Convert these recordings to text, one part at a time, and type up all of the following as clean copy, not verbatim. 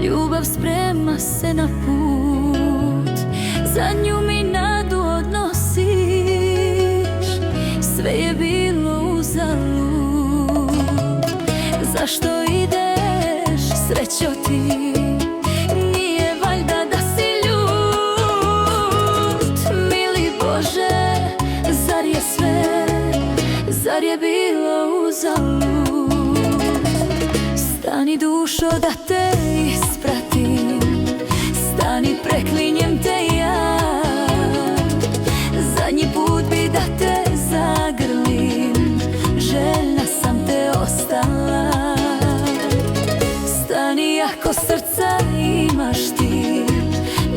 Ljubav sprema se na put, za nju mi nadu odnosiš. Sve je bilo uzalud. Zašto ideš, srećo ti? Nije valjda da si ljut? Mili Bože, zar je sve, zar je bilo uzalud? Stani dušo da te ispratim, stani preklinjem te ja. Zadnji put bi da te zagrlim, željna sam te ostala. Stani ako srca imaš ti,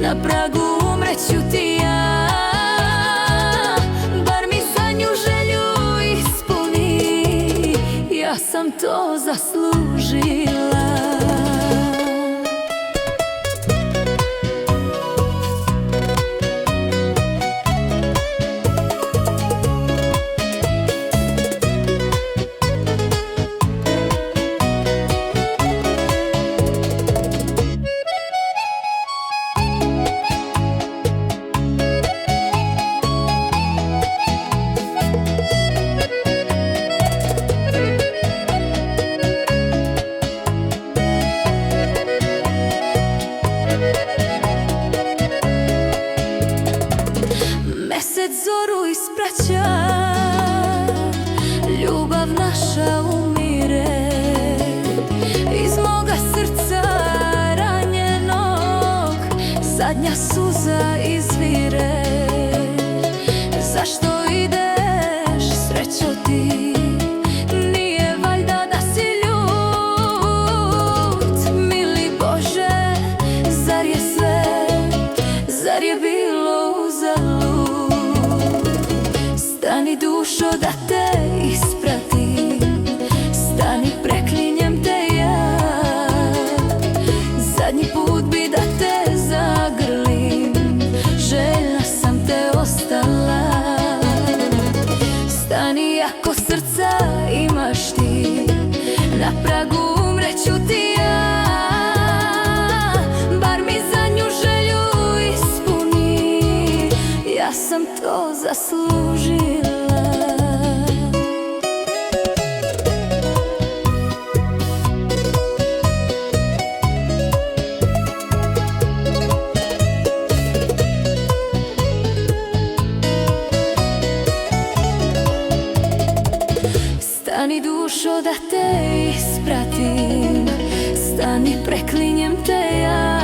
na pragu umreću ti ja. Bar mi zadnju želju ispuni, ja sam to zaslužila. Mesec zoru ispraća, ljubav naša umire. Iz moga srca ranjenog zadnja suza izvire. Zašto ideš, srećo ti? Nije valjda da si ljut? Mili Bože, zar je sve, zar je bilo uzalud? Stani dušo da te ispratim, stani preklinjem te ja. Zadnji put bi da te zagrlim, željna sam te ostala. Stani ako srca imaš ti, na pragu umreću ti ja. Bar mi zadnju želju ispuni, ja sam to zaslužila. Stani dušo da te ispratim, stani preklinjem te ja.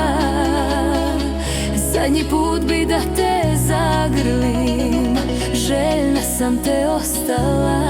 Zadnji put bi da te zagrlim, željna sam te ostala.